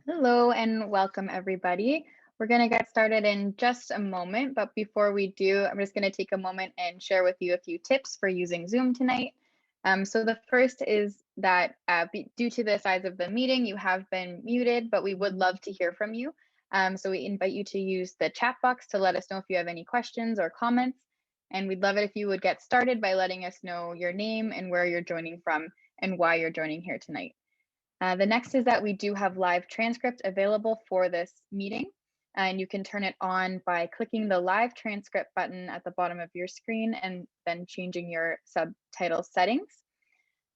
Hello and welcome everybody. We're going to get started in just a moment, but before we do, I'm just going to take a moment and share with you a few tips for using Zoom tonight. So the first is that due to the size of the meeting, you have been muted, but we would love to hear from you. So we invite you to use the chat box to let us know if you have any questions or comments. And we'd love it if you would get started by letting us know your name and where you're joining from and why you're joining here tonight. The next is that we do have live transcript available for this meeting, and you can turn it on by clicking the live transcript button at the bottom of your screen and then changing your subtitle settings.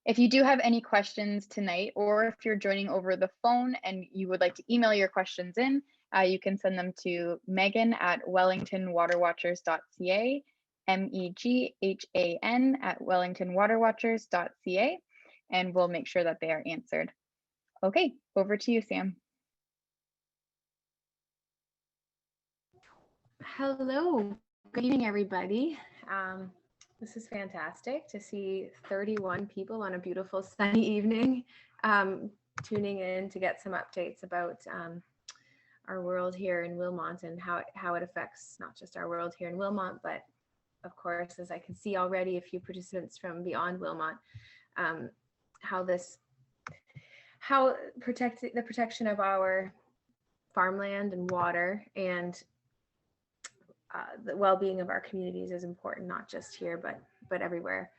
If you do have any questions tonight, or if you're joining over the phone and you would like to email your questions in, you can send them to megan@wellingtonwaterwatchers.ca, MEGHAN@wellingtonwaterwatchers.ca, and we'll make sure that they are answered. Okay, over to you, Sam. Hello, good evening, everybody. This is fantastic to see 31 people on a beautiful sunny evening tuning in to get some updates about our world here in Wilmot and how it affects not just our world here in Wilmot, but of course, as I can see already, a few participants from beyond Wilmot, how the protection of our farmland and water and the well-being of our communities is important, not just here, but everywhere.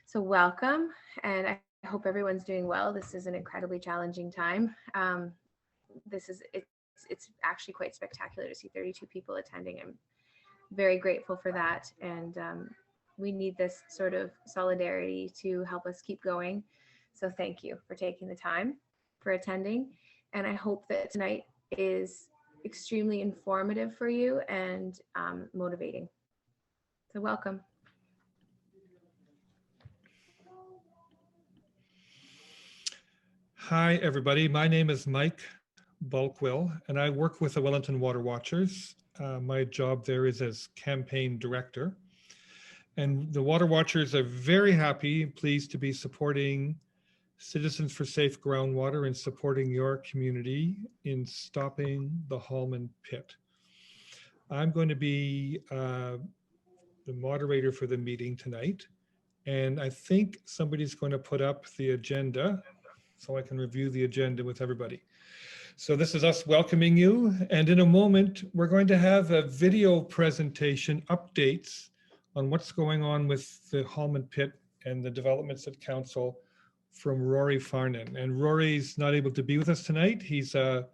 So welcome, and I hope everyone's doing well. This is an incredibly challenging time. It's actually quite spectacular to see 32 people attending. I'm very grateful for that, and we need this sort of solidarity to help us keep going. So thank you for taking the time for attending, and I hope that tonight is extremely informative for you and motivating. So welcome. Hi, everybody. My name is Mike Bulkwill, and I work with the Wellington Water Watchers. My job there is as campaign director. And the Water Watchers are very happy and pleased to be supporting Citizens for Safe Groundwater and supporting your community in stopping the Hallman Pit. I'm going to be the moderator for the meeting tonight, and I think somebody's going to put up the agenda so I can review the agenda with everybody. So this is us welcoming you, and in a moment we're going to have a video presentation updates on what's going on with the Hallman Pit and the developments at Council from Rory Farnan. And Rory's not able to be with us tonight. He's a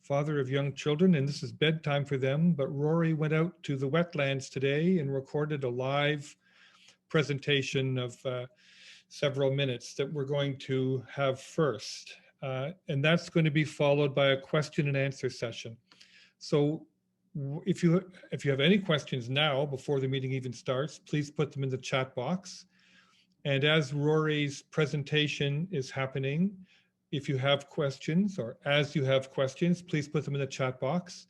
father of young children and this is bedtime for them, but Rory went out to the wetlands today and recorded a live presentation of several minutes that we're going to have first. And that's going to be followed by a question and answer session. So if you have any questions now before the meeting even starts, please put them in the chat box. And as Rory's presentation is happening, if you have questions or as you have questions, please put them in the chat box.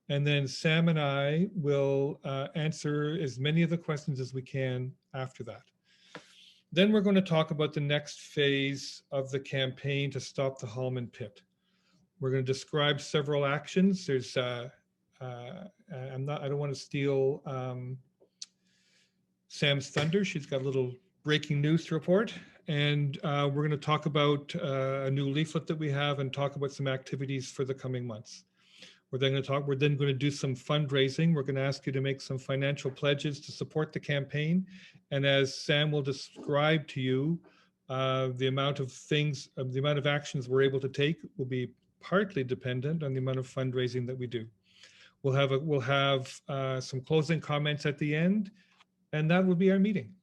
And then Sam and I will answer as many of the questions as we can after that. Then we're going to talk about the next phase of the campaign to stop the Hallman Pit. We're going to describe several actions. There's, I don't want to steal Sam's thunder. She's got a little breaking news to report. And we're going to talk about a new leaflet that we have and talk about some activities for the coming months. We're then going to do some fundraising. We're going to ask you to make some financial pledges to support the campaign. And as Sam will describe to you, the amount of actions we're able to take will be partly dependent on the amount of fundraising that we do. We'll have some closing comments at the end, and that will be our meeting.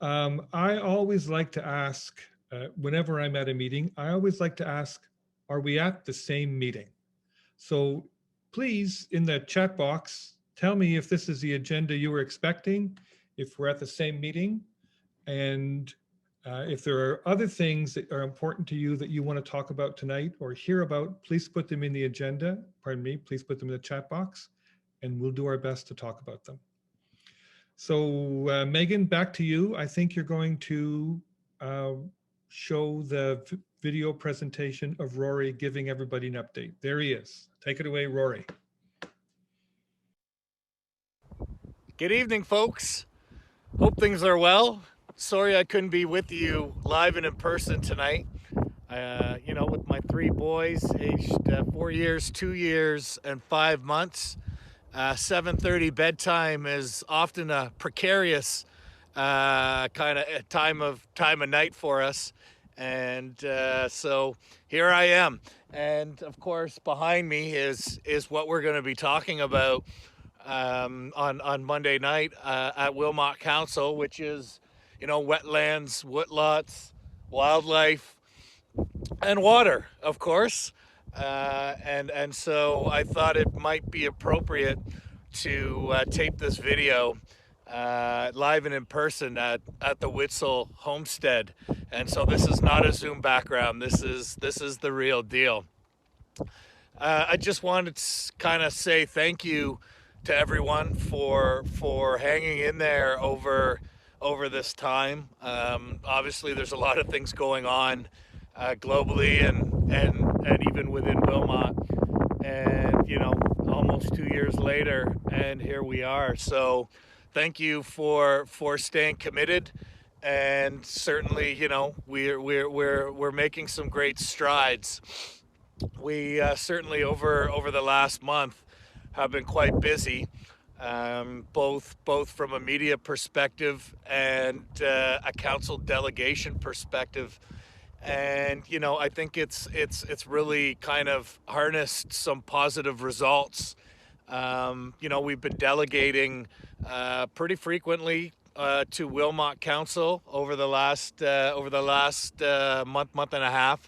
I always like to ask, whenever I'm at a meeting, I always like to ask, are we at the same meeting? So please, in the chat box, tell me if this is the agenda you were expecting, if we're at the same meeting, and if there are other things that are important to you that you want to talk about tonight or hear about, please put them in the agenda, please put them in the chat box, and we'll do our best to talk about them. So Megan, back to you. I think you're going to show the video presentation of Rory giving everybody an update. There he is. Take it away, Rory. Good evening, folks. Hope things are well. Sorry I couldn't be with you live and in person tonight. With my 3 boys aged 4 years, 2 years, and 5 months. 7:30 bedtime is often a precarious kind of time of night for us, and so here I am. And of course, behind me is what we're going to be talking about on Monday night at Wilmot Council, which is wetlands, woodlots, wildlife, and water, of course. And so I thought it might be appropriate to tape this video live and in person at the Witzel homestead. And so this is not a Zoom background. This is the real deal. I just wanted to kind of say thank you to everyone for hanging in there over this time. Obviously, there's a lot of things going on globally and even within Wilmot, and almost 2 years later, and here we are. So thank you for staying committed, and certainly we're making some great strides. We certainly over the last month have been quite busy, both from a media perspective and a council delegation perspective. And I think it's really kind of harnessed some positive results. We've been delegating pretty frequently to Wilmot Council over the last month and a half,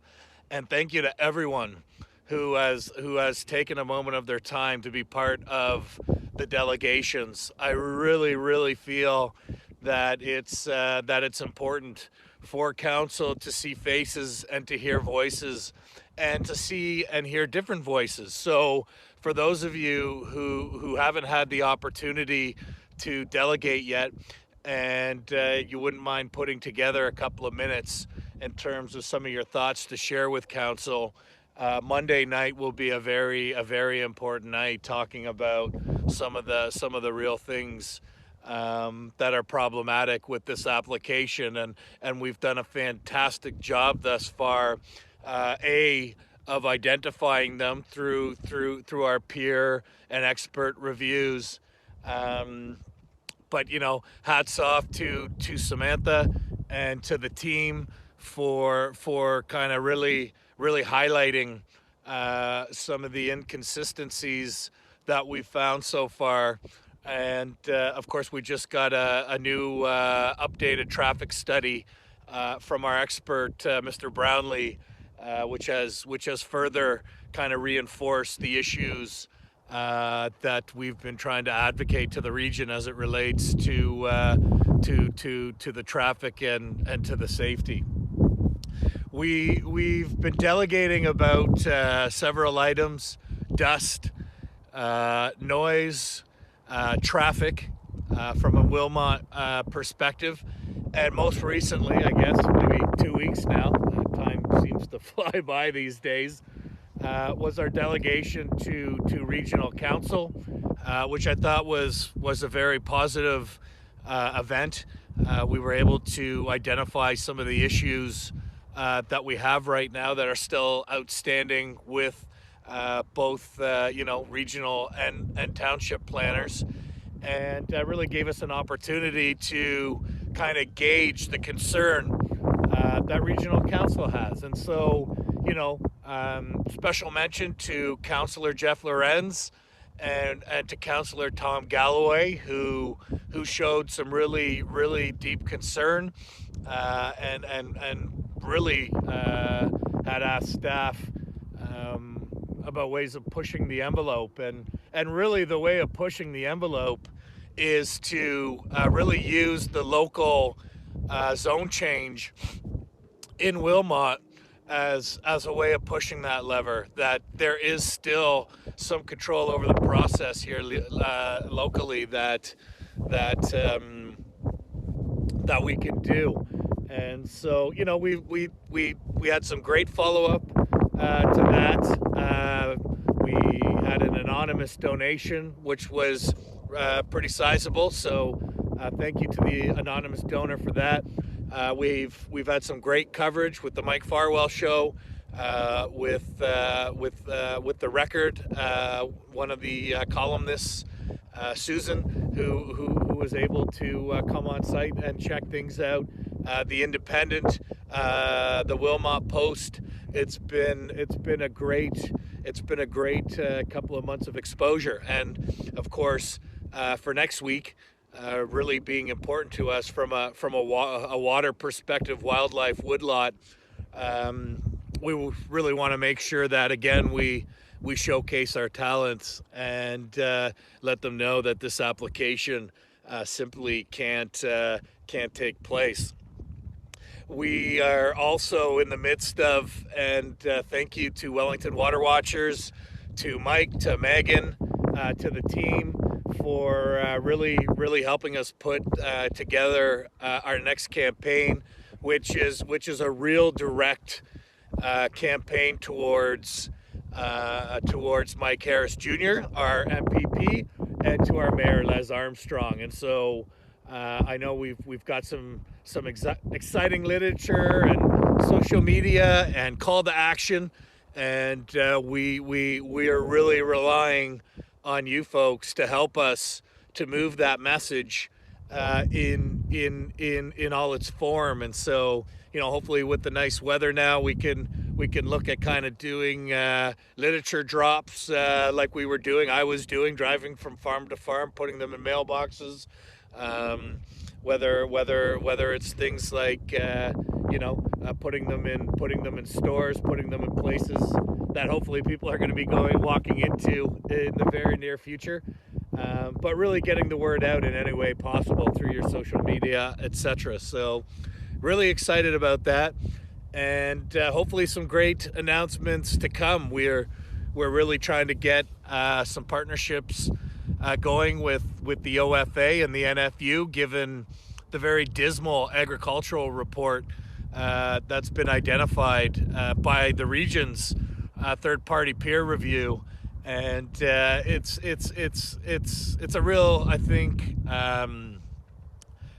and thank you to everyone who has taken a moment of their time to be part of the delegations. I really feel that it's important for council to see faces and to hear voices and to see and hear different voices. So for those of you who haven't had the opportunity to delegate yet, and you wouldn't mind putting together a couple of minutes in terms of some of your thoughts to share with council, Monday night will be a very important night, talking about some of the real things that are problematic with this application, and we've done a fantastic job thus far, of identifying them through our peer and expert reviews. But hats off to Samantha and to the team for kind of really highlighting some of the inconsistencies that we've found so far. And of course, we just got a new updated traffic study from our expert, Mr. Brownlee, which has further kind of reinforced the issues that we've been trying to advocate to the region as it relates to the traffic and to the safety. We've been delegating about several items: dust, noise, traffic, from a Wilmot perspective, and most recently, I guess maybe 2 weeks now, time seems to fly by these days, was our delegation to regional council, which I thought was a very positive event. We were able to identify some of the issues that we have right now that are still outstanding with both regional and township planners, and really gave us an opportunity to kind of gauge the concern that regional council has. And so special mention to Councillor Jeff Lorenz and to Councillor Tom Galloway, who showed some really deep concern, and really had asked staff about ways of pushing the envelope, and really the way of pushing the envelope is to really use the local zone change in Wilmot as a way of pushing that lever, that there is still some control over the process here locally that we can do. And so, you know, we had some great follow-up to that. We had an anonymous donation, which was pretty sizable. So thank you to the anonymous donor for that. We've had some great coverage with the Mike Farwell show, with the Record, one of the columnists, Susan, who was able to come on site and check things out. The Independent, the Wilmot Post. It's been a great couple of months of exposure, and of course, for next week, really being important to us from a water perspective, wildlife woodlot. We really want to make sure that again we showcase our talents and let them know that this application simply can't take place. We are also in the midst of, and thank you to Wellington Water Watchers, to Mike, to Megan, to the team for really helping us put together our next campaign, which is a real direct campaign towards Mike Harris Jr., our MPP, and to our mayor Les Armstrong. And so I know we've got some exciting literature and social media and call to action, and we are really relying on you folks to help us to move that message in all its form. And so, you know, hopefully with the nice weather now, we can look at kind of doing literature drops like we were doing. I was doing, driving from farm to farm, putting them in mailboxes. Whether it's things like putting them in stores, putting them in places that hopefully people are going to be walking into in the very near future. But really getting the word out in any way possible through your social media, etc. So really excited about that, and hopefully some great announcements to come. We're really trying to get some partnerships going with the OFA and the NFU, given the very dismal agricultural report that's been identified by the region's third-party peer review. And it's a real, I think,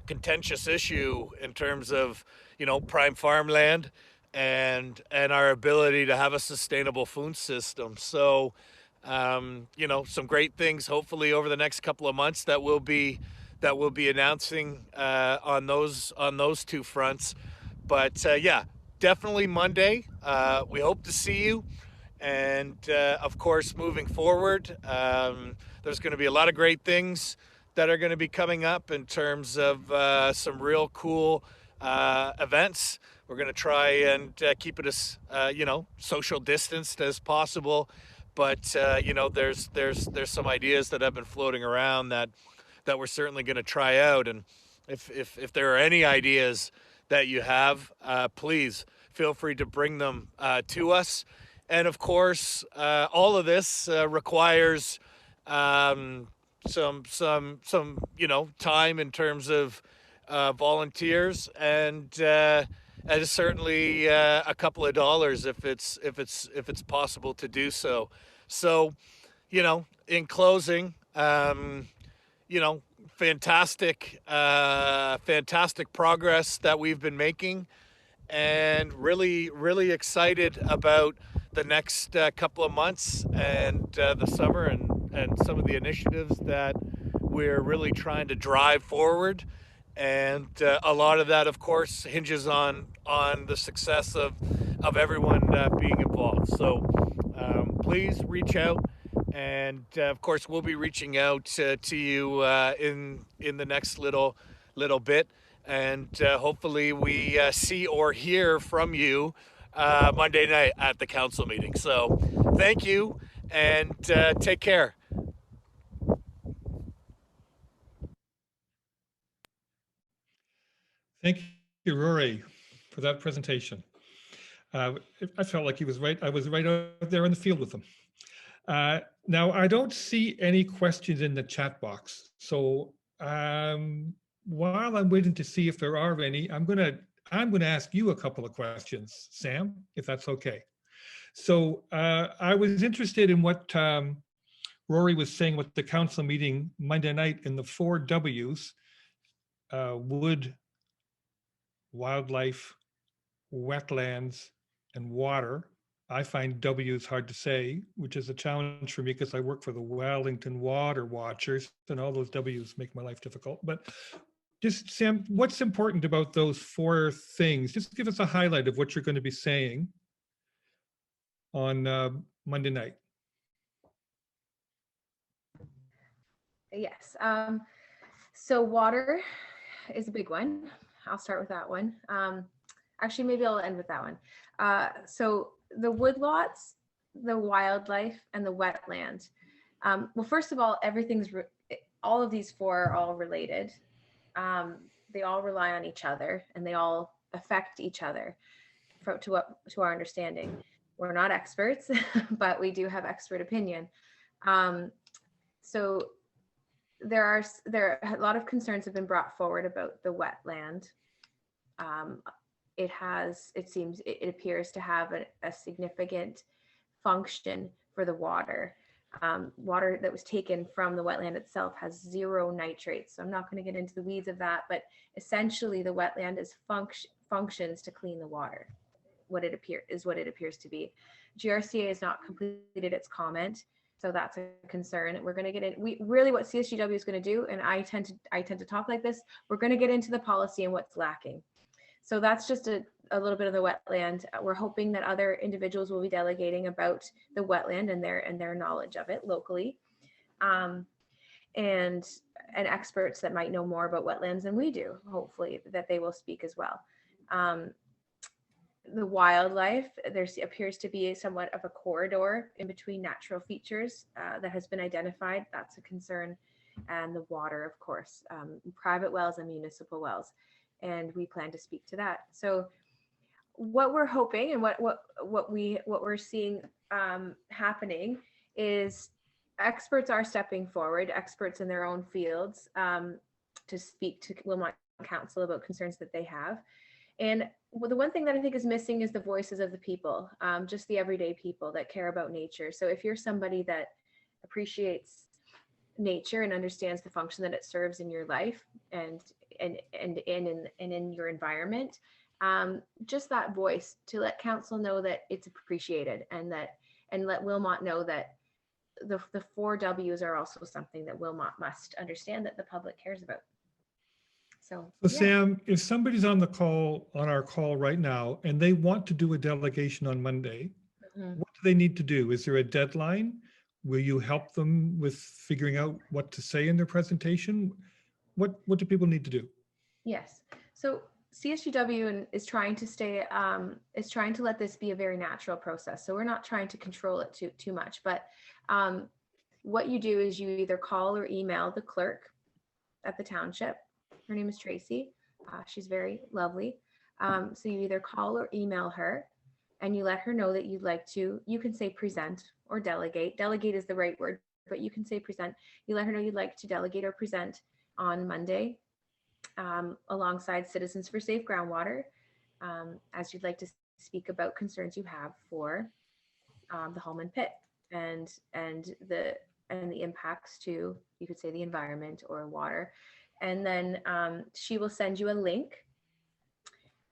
contentious issue in terms of, you know, prime farmland and our ability to have a sustainable food system. So, you know, some great things hopefully over the next couple of months that we'll be announcing on those two fronts. But yeah, definitely Monday. We hope to see you. And of course, moving forward, there's going to be a lot of great things that are going to be coming up in terms of some real cool events. We're going to try and keep it as social distanced as possible. But there's some ideas that have been floating around that we're certainly going to try out. And if there are any ideas that you have, please feel free to bring them to us. And of course, all of this requires some time in terms of volunteers, and certainly a couple of dollars if it's possible to do so. So, in closing, fantastic progress that we've been making, and really excited about the next couple of months and the summer and some of the initiatives that we're really trying to drive forward. And a lot of that, of course, hinges on the success of everyone being involved. So please reach out, and of course we'll be reaching out to you in the next little bit, and hopefully we see or hear from you Monday night at the council meeting. So thank you, and take care. Thank you, Rory, for that presentation. I felt like I was right out there in the field with them. Now, I don't see any questions in the chat box. So while I'm waiting to see if there are any, I'm going to I'm going to ask you a couple of questions, Sam, if that's okay. So I was interested in what Rory was saying with the council meeting Monday night in the 4 W's, wood, wildlife, wetlands, and water. I find W's hard to say, which is a challenge for me because I work for the Wellington Water Watchers, and all those W's make my life difficult. But just, Sam, what's important about those 4 things? Just give us a highlight of what you're going to be saying on Monday night. Yes. So water is a big one. I'll start with that one. Actually, maybe I'll end with that one. So the woodlots, the wildlife, and the wetland. Well, first of all, all of these 4 are all related. They all rely on each other, and they all affect each other to our understanding. We're not experts, but we do have expert opinion. So there are a lot of concerns have been brought forward about the wetland. It appears to have a significant function for the water. Water that was taken from the wetland itself has 0 nitrates. So I'm not going to get into the weeds of that, but essentially the wetland functions to clean the water. What it appears to be. GRCA has not completed its comment, so that's a concern. We're going to get in. What CSGW is going to do, and I tend to talk like this. We're going to get into the policy and what's lacking. So that's just a little bit of the wetland. We're hoping that other individuals will be delegating about the wetland and their knowledge of it locally, and experts that might know more about wetlands than we do. Hopefully that they will speak as well. The wildlife, there appears to be somewhat of a corridor in between natural features that has been identified. That's a concern. And the water, of course, private wells and municipal wells. And we plan to speak to that. So what we're hoping and what we're seeing happening is experts are stepping forward, experts in their own fields, to speak to Wilmot Council about concerns that they have. And the one thing that I think is missing is the voices of the people, just the everyday people that care about nature. So if you're somebody that appreciates nature and understands the function that it serves in your life and in your environment, just that voice to let council know that it's appreciated, and let Wilmot know that the 4 W's are also something that Wilmot must understand that the public cares about. So yeah. Sam, if somebody's on our call right now and they want to do a delegation on Monday, what do they need to do? Is there a deadline? Will you help them with figuring out what to say in their presentation? What do people need to do? Yes. So CSGW is trying to let this be a very natural process. So we're not trying to control it too much, but what you do is you either call or email the clerk at the township. Her name is Tracy. She's very lovely. So you either call or email her, and you let her know that you'd like to, you can say present or delegate. Delegate is the right word, but you can say present. You let her know you'd like to delegate or present on Monday, alongside Citizens for Safe Groundwater, as you'd like to speak about concerns you have for the Hallman Pit and the impacts to, you could say, the environment or water. And then she will send you a link,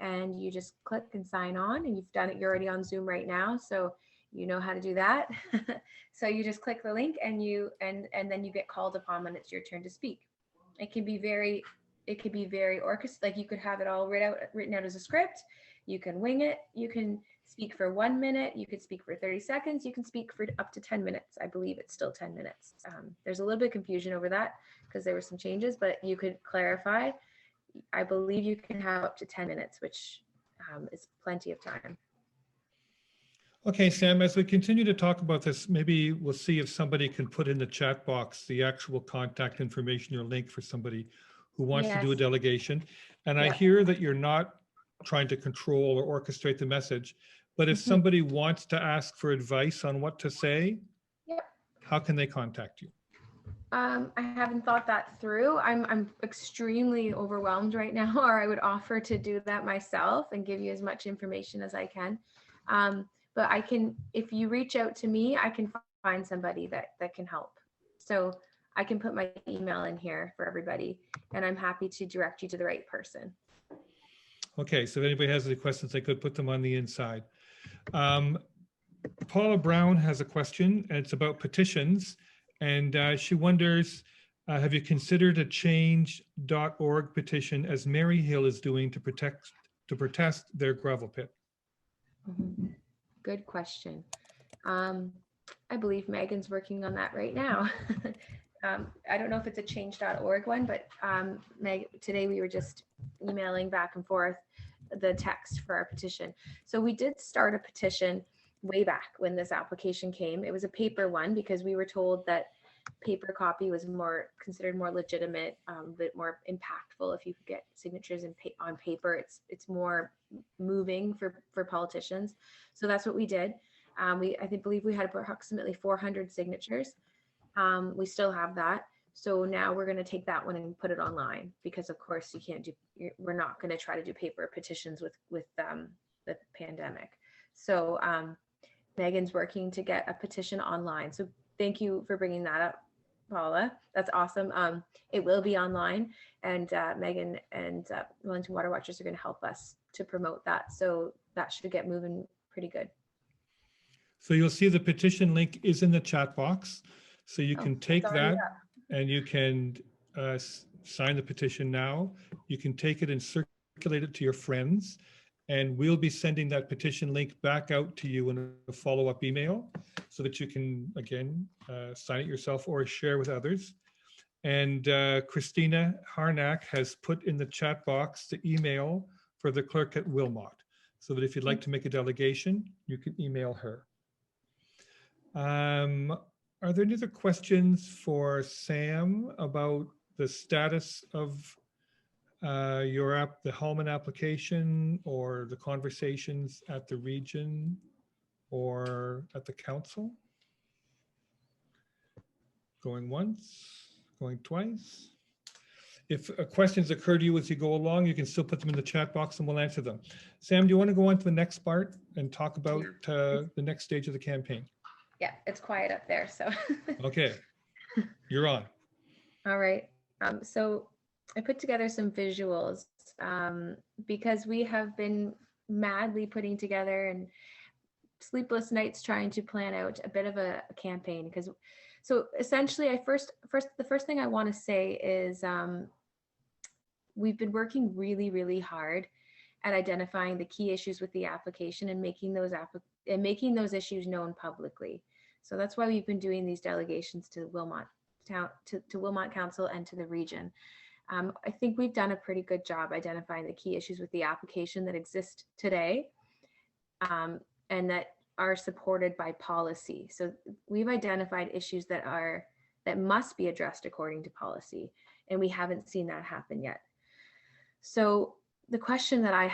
and you just click and sign on, and you've done it. You're already on Zoom right now, so you know how to do that. So you just click the link, and then you get called upon when it's your turn to speak. It could be very orchestrated. Like, you could have it all written out as a script. You can wing it. You can speak for 1 minute. You could speak for 30 seconds. You can speak for up to 10 minutes. I believe it's still 10 minutes. There's a little bit of confusion over that because there were some changes, but you could clarify. I believe you can have up to 10 minutes, which is plenty of time. Okay, Sam, as we continue to talk about this, maybe we'll see if somebody can put in the chat box the actual contact information or link for somebody who wants to do a delegation. And I hear that you're not trying to control or orchestrate the message, but if somebody wants to ask for advice on what to say, how can they contact you? I haven't thought that through. I'm extremely overwhelmed right now, or I would offer to do that myself and give you as much information as I can. But I can, if you reach out to me, I can find somebody that can help. So I can put my email in here for everybody, and I'm happy to direct you to the right person. Okay, so if anybody has any questions, they could put them on the inside. Paula Brown has a question, and it's about petitions. And she wonders, have you considered a change.org petition as Maryhill is doing to protest their gravel pit? Good question. I believe Megan's working on that right now. I don't know if it's a change.org one, but Meg, today we were just emailing back and forth the text for our petition. So we did start a petition way back when this application came. It was a paper one because we were told that paper copy was considered more legitimate, a bit more impactful. If you could get signatures on paper, it's more moving for politicians. So that's what we did. I believe we had approximately 400 signatures. We still have that. So now we're going to take that one and put it online because of course we're not going to try to do paper petitions with the pandemic. So Megan's working to get a petition online. So thank you for bringing that up, Paula. That's awesome. It will be online, and Megan and Wellington Water Watchers are going to help us to promote that. So that should get moving pretty good. So you'll see the petition link is in the chat box. So you can take that and you can sign the petition now. You can take it and circulate it to your friends. And we'll be sending that petition link back out to you in a follow-up email so that you can, again, sign it yourself or share with others. And Christina Harnack has put in the chat box the email for the clerk at Wilmot, so that if you'd like to make a delegation, you can email her. Are there any other questions for Sam about the status of the Hallman application, or the conversations at the region or at the council? Going once, going twice. If questions occur to you as you go along, you can still put them in the chat box and we'll answer them. Sam, do you want to go on to the next part and talk about the next stage of the campaign? Yeah, it's quiet up there, so. Okay, you're on. All right, so I put together some visuals because we have been madly putting together and sleepless nights trying to plan out a bit of a campaign. So essentially, the first thing I want to say is we've been working really, really hard at identifying the key issues with the application and making those issues known publicly. So that's why we've been doing these delegations to Wilmot to Wilmot Council and to the region. I think we've done a pretty good job identifying the key issues with the application that exist today and that are supported by policy. So we've identified issues that must be addressed according to policy, and we haven't seen that happen yet. So the question that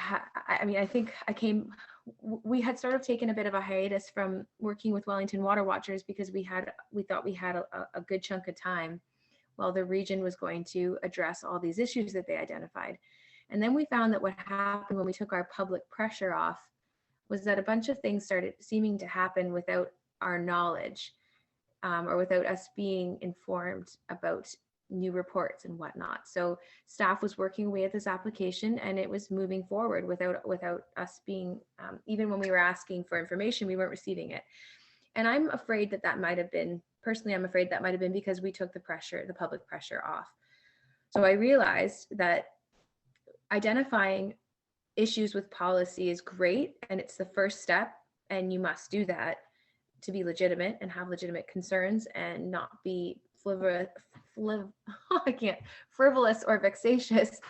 we had sort of taken a bit of a hiatus from working with Wellington Water Watchers because we thought we had a good chunk of time while the region was going to address all these issues that they identified. And then we found that what happened when we took our public pressure off was that a bunch of things started seeming to happen without our knowledge or without us being informed about new reports and whatnot. So staff was working away at this application and it was moving forward without us being, even when we were asking for information, we weren't receiving it. And I'm afraid that might have been, personally, I'm afraid that might have been because we took the public pressure off. So I realized that identifying issues with policy is great and it's the first step, and you must do that to be legitimate and have legitimate concerns and not be frivolous or vexatious,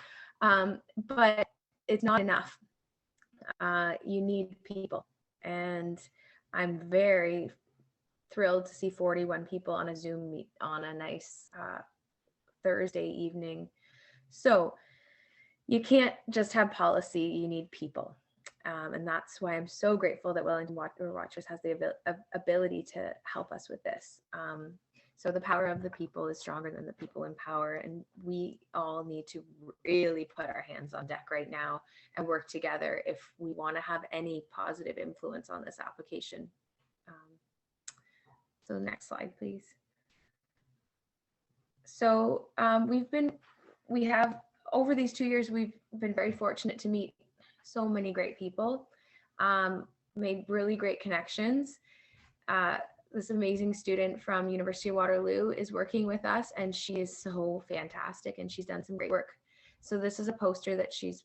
but it's not enough. You need people, and I'm very thrilled to see 41 people on a Zoom meet on a nice Thursday evening. So you can't just have policy, you need people. And that's why I'm so grateful that Wellington Water Watchers has the ability to help us with this. So the power of the people is stronger than the people in power. And we all need to really put our hands on deck right now and work together if we want to have any positive influence on this application. So next slide, please. So we have, over these 2 years, we've been very fortunate to meet so many great people, made really great connections. This amazing student from University of Waterloo is working with us, and she is so fantastic, and she's done some great work. So this is a poster that she's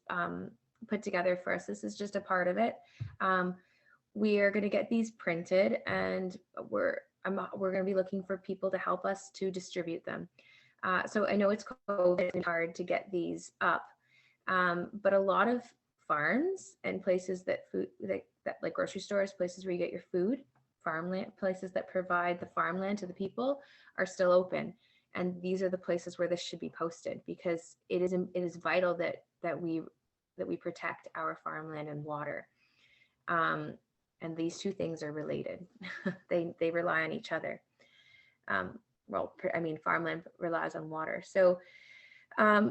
put together for us. This is just a part of it. We are going to get these printed, and we're going to be looking for people to help us to distribute them. So I know it's hard to get these up, but a lot of farms and places that like grocery stores, places where you get your food, farmland, places that provide the farmland to the people are still open. And these are the places where this should be posted, because it is vital that we protect our farmland and water. And these two things are related. they rely on each other. Well, I mean, farmland relies on water. So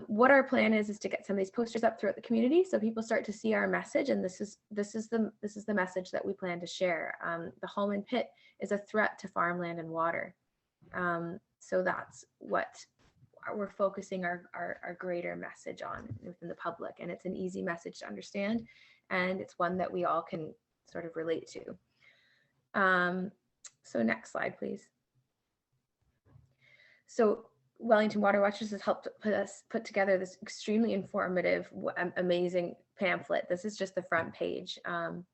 what our plan is to get some of these posters up throughout the community, so people start to see our message. And this is the message that we plan to share. The Hallman Pit is a threat to farmland and water. So that's what we're focusing our greater message on within the public. And it's an easy message to understand, and it's one that we all can sort of relate to. So next slide, please. So Wellington Water Watchers has helped put together this extremely informative, amazing pamphlet. This is just the front page. And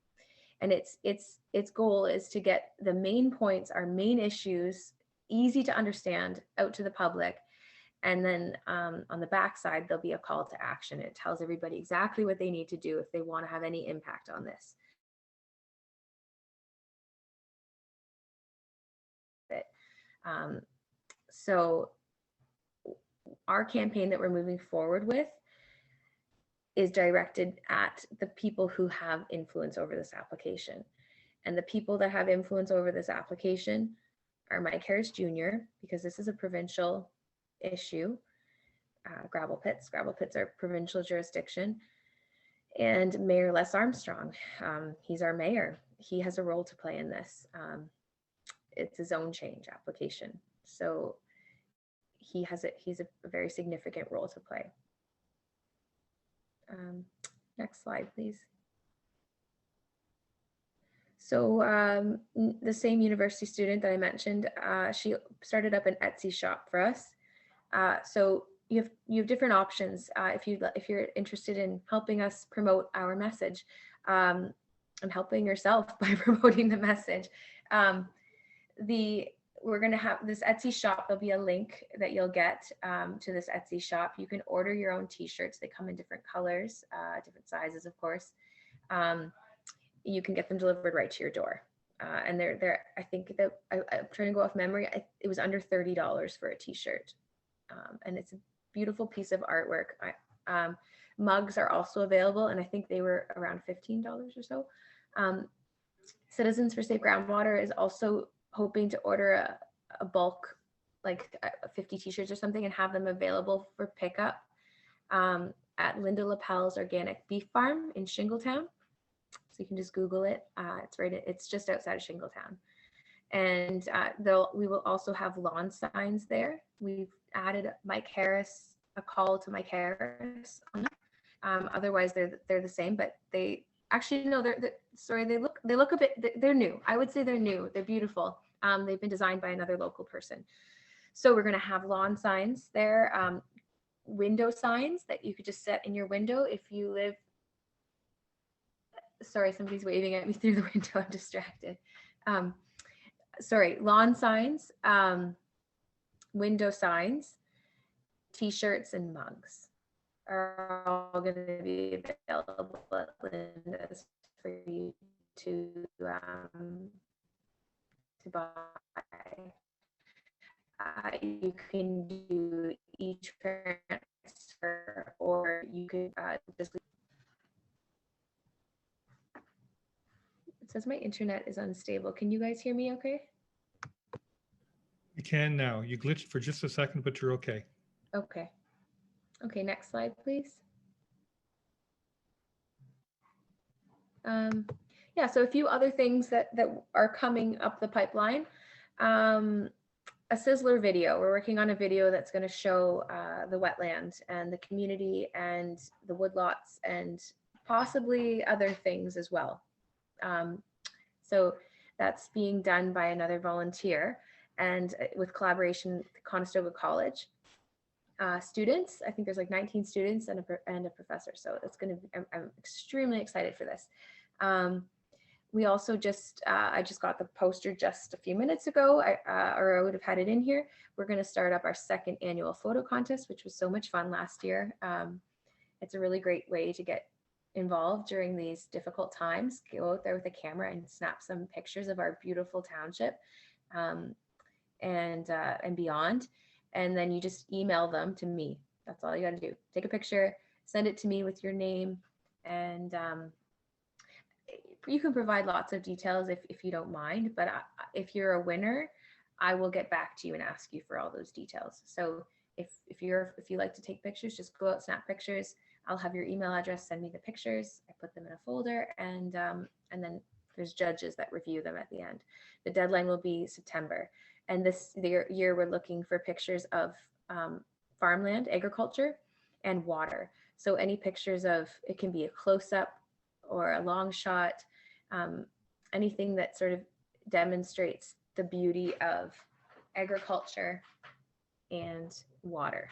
its goal is to get the main points, our main issues, easy to understand, out to the public. And then on the back side, there'll be a call to action. It tells everybody exactly what they need to do if they want to have any impact on this. So our campaign that we're moving forward with is directed at the people who have influence over this application. And the people that have influence over this application are Mike Harris Jr., because this is a provincial issue. Gravel pits are provincial jurisdiction. And Mayor Les Armstrong, he's our mayor. He has a role to play in this. It's a zone change application. So he's a very significant role to play. Next slide, please. So the same university student that I mentioned, she started up an Etsy shop for us. So you have different options if you're interested in helping us promote our message, and helping yourself by promoting the message. We're going to have this Etsy shop. There'll be a link that you'll get to this Etsy shop. You can order your own t-shirts. They come in different colors, different sizes, of course. You can get them delivered right to your door. And they're I think that I'm trying to go off memory. It was under $30 for a t-shirt. And it's a beautiful piece of artwork. Mugs are also available, and I think they were around $15 or so. Citizens for Safe Groundwater is also hoping to order a bulk, like 50 t-shirts or something, and have them available for pickup at Linda Lapel's Organic Beef Farm in Shingletown. So you can just Google it. It's just outside of Shingletown. And we will also have lawn signs there. We've added a call to Mike Harris. Otherwise, they're the same, but they actually no, they look a bit. They're new. I would say they're new. They're beautiful. They've been designed by another local person. So we're going to have lawn signs there, window signs that you could just set in your window if you live. Sorry, somebody's waving at me through the window. I'm distracted. Sorry, lawn signs, window signs, t-shirts, and mugs are all going to be available at Linda's for you to buy. You can do e-transfer, or you could just. It says my internet is unstable. Can you guys hear me okay? You can now. You glitched for just a second, but you're okay. Okay. Okay, next slide, please. Yeah, so a few other things that are coming up the pipeline. A Sizzler video. We're working on a video that's going to show the wetland and the community and the woodlots and possibly other things as well. So that's being done by another volunteer and with collaboration with Conestoga College. Students, I think there's like 19 students and a professor. So it's going to be, I'm extremely excited for this. We also just, I just got the poster just a few minutes ago, or I would have had it in here. We're going to start up our second annual photo contest, which was so much fun last year. It's a really great way to get involved during these difficult times. Go out there with a camera and snap some pictures of our beautiful township and beyond. And then you just email them to me. That's all you got to do. Take a picture, send it to me with your name, and you can provide lots of details if you don't mind, but if you're a winner, I will get back to you and ask you for all those details. So if you like to take pictures, just go out, snap pictures. I'll have your email address, send me the pictures. I put them in a folder, and then there's judges that review them at the end. The deadline will be September. And this year we're looking for pictures of farmland, agriculture, and water. So any pictures of, it can be a close-up or a long shot, anything that sort of demonstrates the beauty of agriculture and water.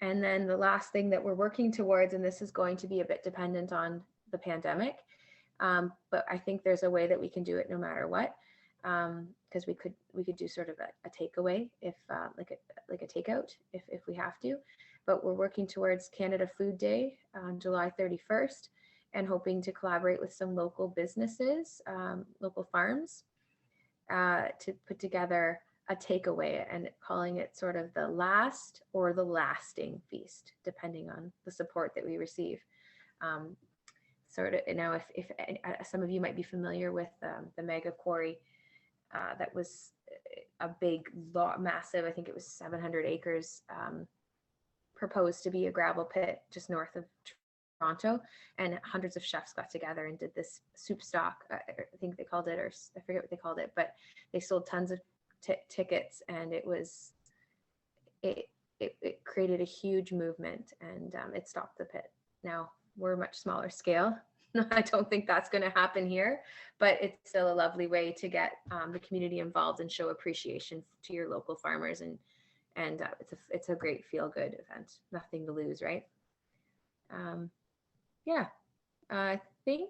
And then the last thing that we're working towards, and this is going to be a bit dependent on the pandemic, but I think there's a way that we can do it no matter what, because we could do sort of a takeaway, if like a takeout if we have to. But we're working towards Canada Food Day on July 31st, and hoping to collaborate with some local businesses, local farms, to put together a takeaway, and calling it sort of the last or the lasting feast, depending on the support that we receive. Sort of, you know, if some of you might be familiar with the mega quarry, that was a big, massive, I think it was 700 acres, proposed to be a gravel pit just north of Toronto, and hundreds of chefs got together and did this soup stock, I think they called it, or I forget what they called it, but they sold tons of tickets, and it created a huge movement, and it stopped the pit. Now we're a much smaller scale. I don't think that's going to happen here, but it's still a lovely way to get the community involved and show appreciation to your local farmers, and it's a great feel-good event. Nothing to lose, right? Yeah, I feel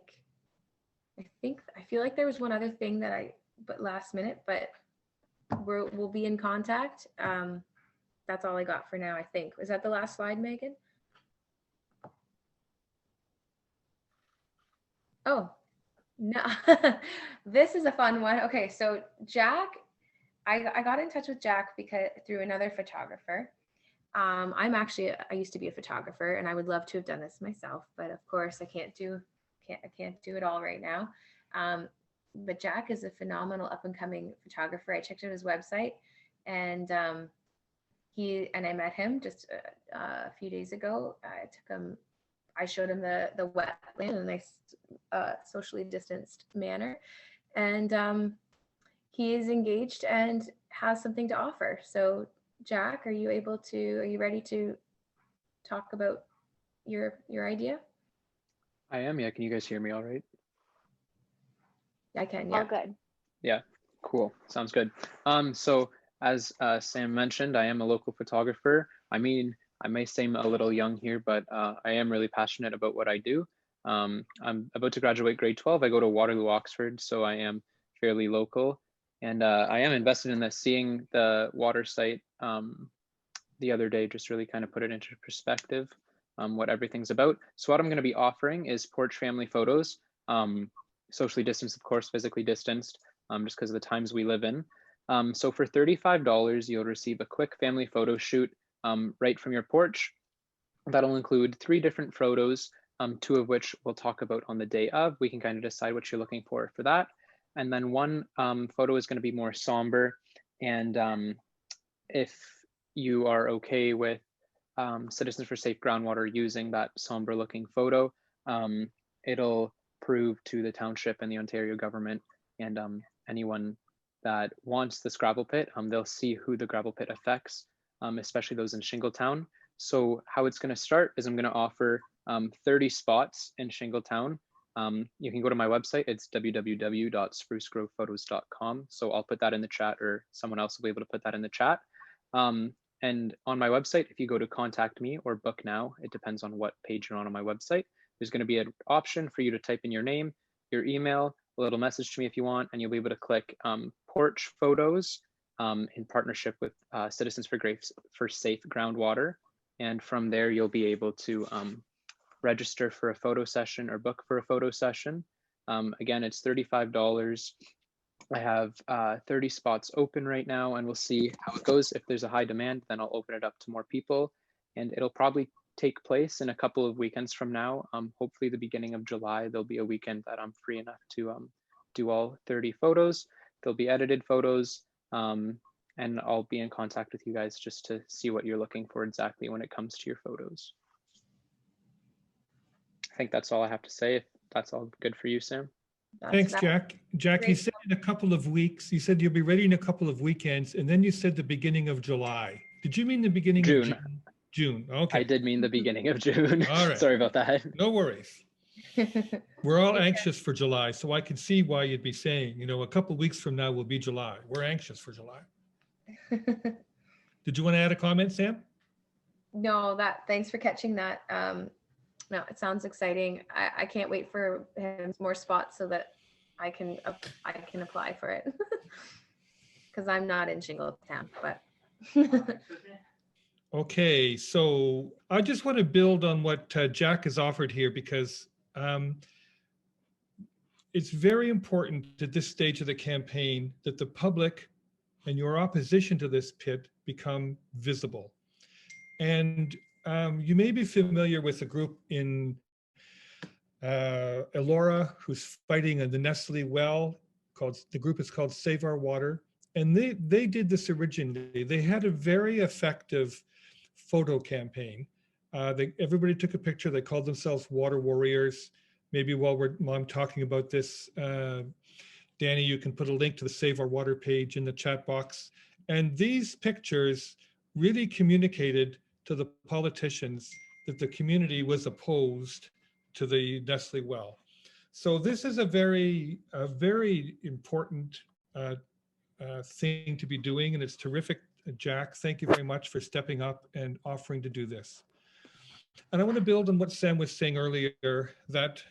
like there was one other thing that but last minute, but we'll be in contact. That's all I got for now, I think. Was that the last slide, Megan? Oh, no. This is a fun one. Okay, so Jack, I got in touch with Jack through another photographer. I used to be a photographer, and I would love to have done this myself, but of course I can't do it all right now. But Jack is a phenomenal up and coming photographer. I checked out his website, and I met him just a few days ago. I showed him the wetland in a nice socially distanced manner, and he is engaged and has something to offer. So Jack, are you ready to talk about your idea? I am, yeah. Can you guys hear me all right? I can, yeah. All good. Yeah, cool. Sounds good. So as Sam mentioned, I am a local photographer. I mean, I may seem a little young here, but I am really passionate about what I do. I'm about to graduate grade 12. I go to Waterloo, Oxford, so I am fairly local. And I am invested in this. Seeing the water site the other day just really kind of put it into perspective, what everything's about. So what I'm going to be offering is porch family photos, socially distanced, of course, physically distanced, just because of the times we live in. So for $35, you'll receive a quick family photo shoot right from your porch. That'll include 3 different photos, 2 of which we'll talk about on the day of. We can kind of decide what you're looking for that. And then one photo is going to be more somber, And if you are okay with Citizens for Safe Groundwater using that somber looking photo, it'll prove to the township and the Ontario government and anyone that wants this gravel pit, they'll see who the gravel pit affects, especially those in Shingletown. So how it's going to start is I'm going to offer 30 spots in Shingletown. You can go to my website. It's www.sprucegrovephotos.com. So I'll put that in the chat, or someone else will be able to put that in the chat. And on my website, if you go to contact me or book now, it depends on what page you're on my website, there's going to be an option for you to type in your name, your email, a little message to me if you want, and you'll be able to click porch photos in partnership with Citizens for Safe Groundwater. And from there, you'll be able to register for a photo session or book for a photo session. Again, it's $35. I have 30 spots open right now, and we'll see how it goes. If there's a high demand, then I'll open it up to more people, and it'll probably take place in a couple of weekends from now. Hopefully the beginning of July, there'll be a weekend that I'm free enough to do all 30 photos. There'll be edited photos, and I'll be in contact with you guys just to see what you're looking for exactly when it comes to your photos. I think that's all I have to say. If that's all good for you, Sam. Thanks, Jack. Jack, you said in a couple of weeks, you said you'll be ready in a couple of weekends, and then you said the beginning of July. Did you mean the beginning of June? June, okay. I did mean the beginning of June. All right. Sorry about that. No worries. We're all anxious for July, so I can see why you'd be saying, you know, a couple of weeks from now will be July. We're anxious for July. Did you want to add a comment, Sam? No, thanks for catching that. No, it sounds exciting. I can't wait for more spots so that I can apply for it, because I'm not in Shingletown, but. Okay, so I just want to build on what Jack has offered here, because it's very important at this stage of the campaign that the public and your opposition to this pit become visible. And you may be familiar with a group in Elora who's fighting in the Nestle well. The group is called Save Our Water. And they did this originally. They had a very effective photo campaign. Everybody took a picture. They called themselves Water Warriors. Maybe while I'm talking about this, Danny, you can put a link to the Save Our Water page in the chat box. And these pictures really communicated to the politicians that the community was opposed to the Nestle well. So this is a very important thing to be doing, and it's terrific. Jack, thank you very much for stepping up and offering to do this. And I want to build on what Sam was saying earlier, that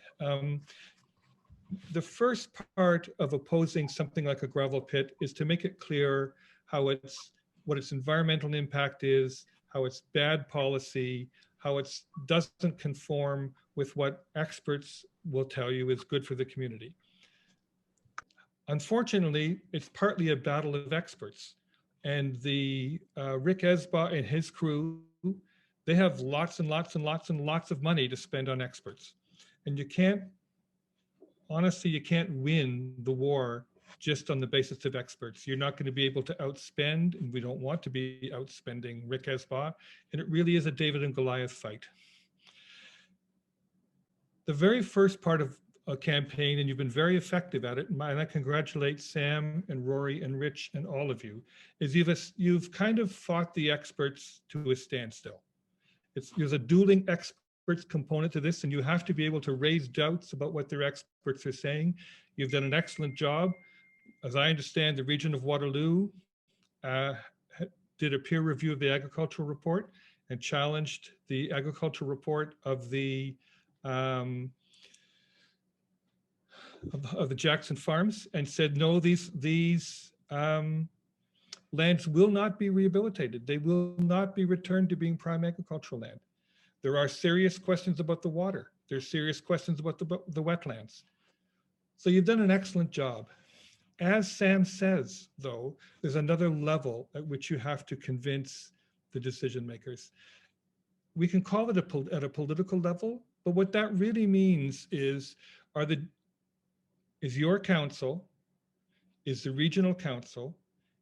the first part of opposing something like a gravel pit is to make it clear what its environmental impact is, how it's bad policy, how it doesn't conform with what experts will tell you is good for the community. Unfortunately, it's partly a battle of experts. And the Rick Esba and his crew, they have lots and lots and lots and lots of money to spend on experts. And you can't, honestly, you can't win the war just on the basis of experts. You're not going to be able to outspend, and we don't want to be outspending Rick Esba. And it really is a David and Goliath fight. The very first part of a campaign, and you've been very effective at it, and I congratulate Sam and Rory and Rich and all of you, is you've kind of fought the experts to a standstill. There's a dueling experts component to this, and you have to be able to raise doubts about what their experts are saying. You've done an excellent job. As I understand, the region of Waterloo did a peer review of the agricultural report and challenged the agricultural report of the Jackson Farms and said, no, these lands will not be rehabilitated. They will not be returned to being prime agricultural land. There are serious questions about the water. There's serious questions about the wetlands. So you've done an excellent job. As Sam says, though, there's another level at which you have to convince the decision makers. We can call it at a political level, but what that really means is your council, is the regional council,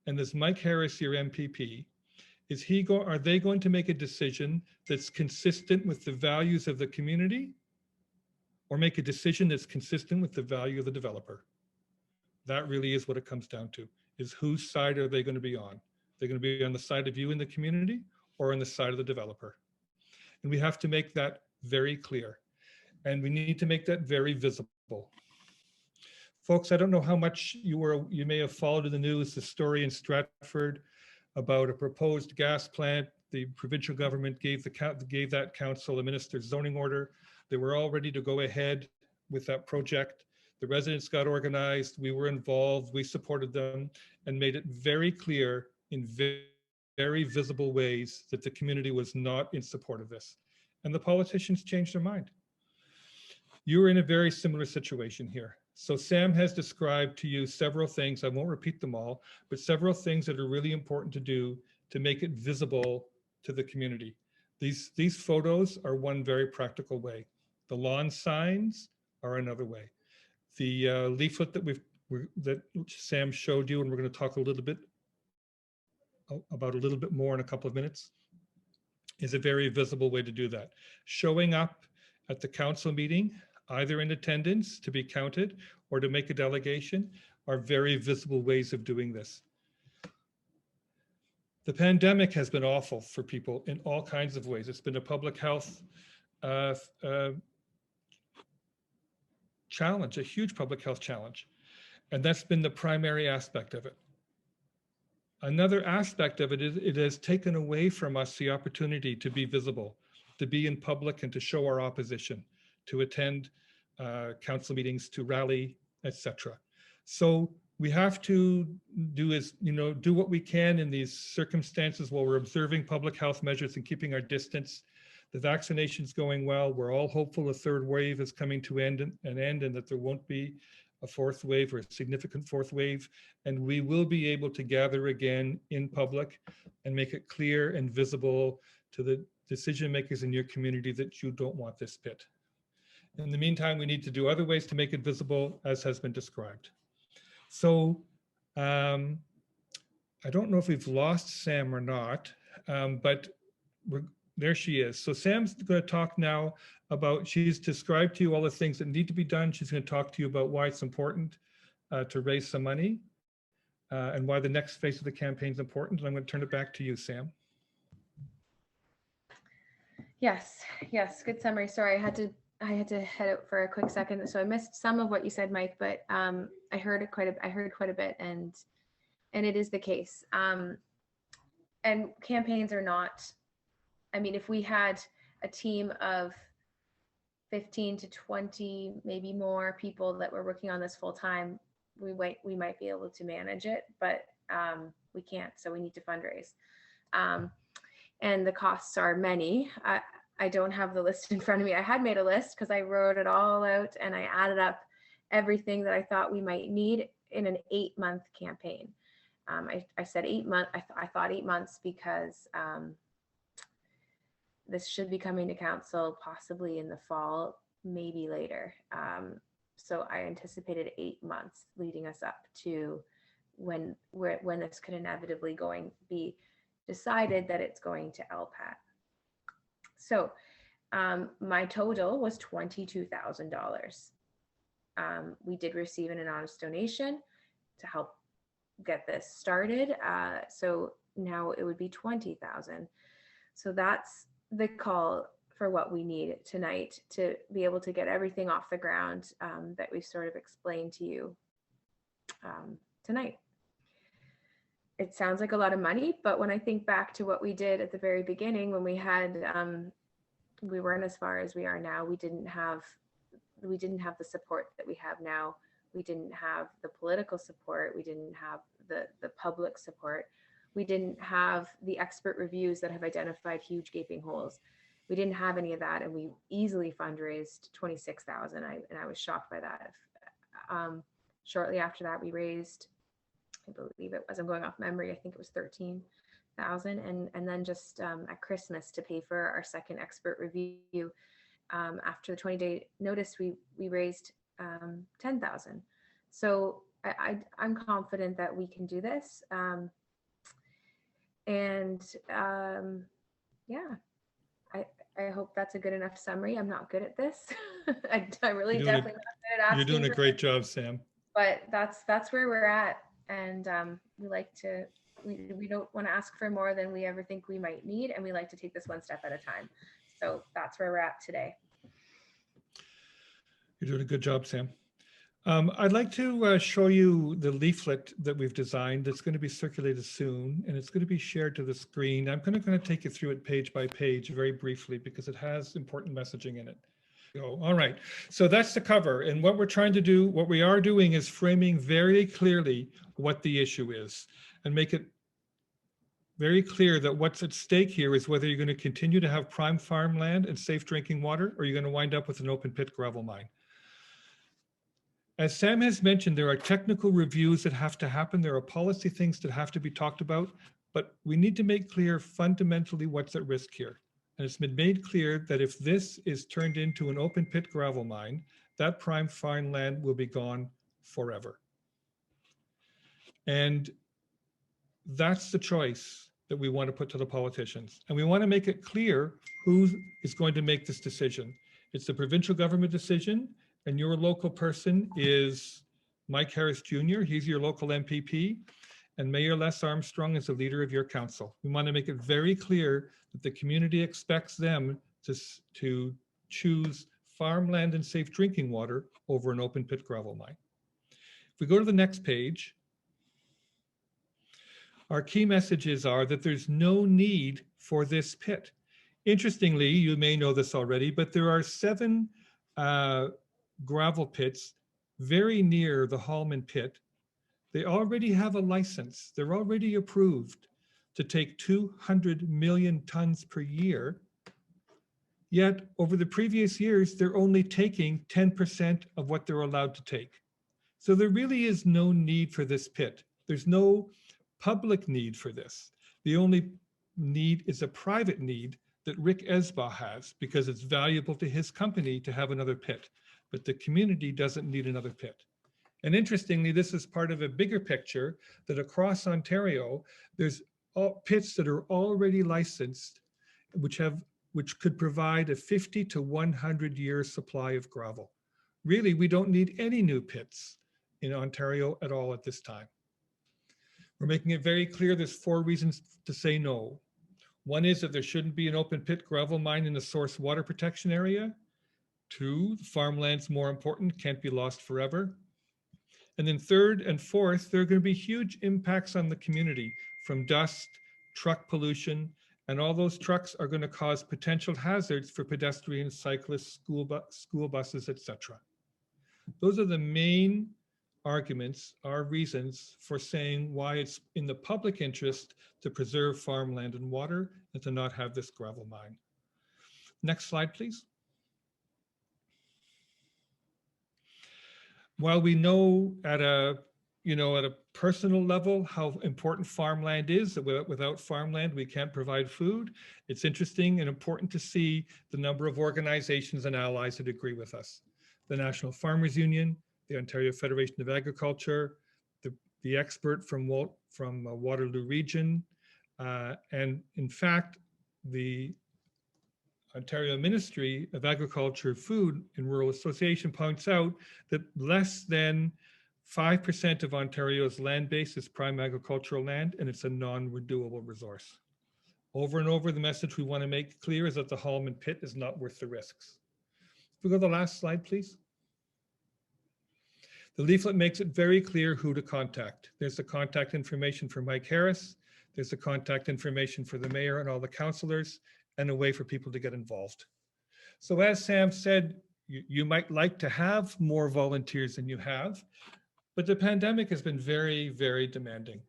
and this Mike Harris, your MPP, are they going to make a decision that's consistent with the values of the community, or make a decision that's consistent with the value of the developer? That really is what it comes down to, is whose side are they going to be on? They're going to be on the side of you in the community or on the side of the developer. And we have to make that very clear. And we need to make that very visible. Folks, I don't know how much you may have followed in the news, the story in Stratford about a proposed gas plant. The provincial government gave that council a minister's zoning order. They were all ready to go ahead with that project. The residents got organized, we were involved, we supported them, and made it very clear in very visible ways that the community was not in support of this. And the politicians changed their mind. You're in a very similar situation here. So Sam has described to you several things, I won't repeat them all, but several things that are really important to do to make it visible to the community. These photos are one very practical way. The lawn signs are another way. The leaflet that Sam showed you, and we're going to talk a little bit more in a couple of minutes, is a very visible way to do that. Showing up at the council meeting, either in attendance to be counted or to make a delegation, are very visible ways of doing this. The pandemic has been awful for people in all kinds of ways. It's been a public health challenge, a huge public health challenge. And that's been the primary aspect of it. Another aspect of it is it has taken away from us the opportunity to be visible, to be in public and to show our opposition, to attend council meetings, to rally, etc. So we have to do what we can in these circumstances while we're observing public health measures and keeping our distance. The vaccination's going well. We're all hopeful a third wave is coming to an end and that there won't be a fourth wave or a significant fourth wave. And we will be able to gather again in public and make it clear and visible to the decision makers in your community that you don't want this pit. In the meantime, we need to do other ways to make it visible, as has been described. So I don't know if we've lost Sam or not, but there she is. So Sam's going to talk now about, she's described to you all the things that need to be done. She's going to talk to you about why it's important to raise some money and why the next phase of the campaign is important. And I'm going to turn it back to you, Sam. Yes, good summary. Sorry, I had to head out for a quick second, so I missed some of what you said, Mike. But I heard quite a bit, and it is the case. And campaigns are not. I mean, if we had a team of 15 to 20, maybe more people that were working on this full time, we might be able to manage it, but we can't. So we need to fundraise, and the costs are many. I don't have the list in front of me. I had made a list because I wrote it all out and I added up everything that I thought we might need in an 8-month campaign. I said 8 months. I thought 8 months because this should be coming to council possibly in the fall, maybe later. So I anticipated 8 months leading us up to when this could inevitably be decided that it's going to LPAT. So my total was $22,000. We did receive an anonymous donation to help get this started. So now it would be $20,000. So that's the call for what we need tonight to be able to get everything off the ground that we sort of explained to you tonight. It sounds like a lot of money, but when I think back to what we did at the very beginning, when we had, we weren't as far as we are now. We didn't have the support that we have now. We didn't have the political support. We didn't have the public support. We didn't have the expert reviews that have identified huge gaping holes. We didn't have any of that, and we easily fundraised $26,000. And I was shocked by that. Shortly after that, we raised, I believe it was, I'm going off memory, I think it was $13,000, and then just at Christmas to pay for our second expert review. After the 20-day notice, we raised $10,000. So I'm confident that we can do this. Yeah, I hope that's a good enough summary. I'm not good at this. I really definitely not good at asking. You're doing a great job, Sam. But that's where we're at, and we like to. We don't want to ask for more than we ever think we might need, and we like to take this one step at a time. So that's where we're at today. You're doing a good job, Sam. I'd like to show you the leaflet that we've designed that's going to be circulated soon, and it's going to be shared to the screen. I'm going to take you through it page by page very briefly because it has important messaging in it. All right, so that's the cover. And what we're trying to do, what we are doing is framing very clearly what the issue is and make it very clear that what's at stake here is whether you're going to continue to have prime farmland and safe drinking water, or you're going to wind up with an open pit gravel mine. As Sam has mentioned, there are technical reviews that have to happen. There are policy things that have to be talked about, but we need to make clear fundamentally what's at risk here. And it's been made clear that if this is turned into an open pit gravel mine, that prime farmland will be gone forever. And that's the choice that we want to put to the politicians. And we want to make it clear who is going to make this decision. It's the provincial government decision, and your local person is Mike Harris Jr. He's your local MPP, and Mayor Les Armstrong is the leader of your council. We want to make it very clear that the community expects them to choose farmland and safe drinking water over an open pit gravel mine. If we go to the next page, our key messages are that there's no need for this pit. Interestingly, you may know this already, but there are 7 gravel pits very near the Hallman Pit. They already have a license. They're already approved to take 200 million tons per year. Yet over the previous years, they're only taking 10% of what they're allowed to take. So there really is no need for this pit. There's no public need for this. The only need is a private need that Rick Esbaugh has because it's valuable to his company to have another pit. But the community doesn't need another pit. And interestingly, this is part of a bigger picture that across Ontario, there's pits that are already licensed, which could provide a 50 to 100 year supply of gravel. Really, we don't need any new pits in Ontario at all at this time. We're making it very clear there's 4 reasons to say no. One is that there shouldn't be an open pit gravel mine in the source water protection area. 2, the farmland's more important, can't be lost forever. And then 3rd and 4th, there are going to be huge impacts on the community from dust, truck pollution, and all those trucks are going to cause potential hazards for pedestrians, cyclists, school buses, etc. Those are the main arguments, are reasons for saying why it's in the public interest to preserve farmland and water and to not have this gravel mine. Next slide, please. While we know at a personal level how important farmland is, that without farmland we can't provide food, it's interesting and important to see the number of organizations and allies that agree with us. The National Farmers Union, the Ontario Federation of Agriculture, the expert from Waterloo Region, and in fact, the Ontario Ministry of Agriculture, Food and Rural Association points out that less than 5% of Ontario's land base is prime agricultural land, and it's a non-renewable resource. Over and over, the message we want to make clear is that the Hallman Pit is not worth the risks. If we go to the last slide, please. The leaflet makes it very clear who to contact. There's the contact information for Mike Harris. There's the contact information for the mayor and all the councillors, and a way for people to get involved. So as Sam said, you might like to have more volunteers than you have, but the pandemic has been very, very demanding.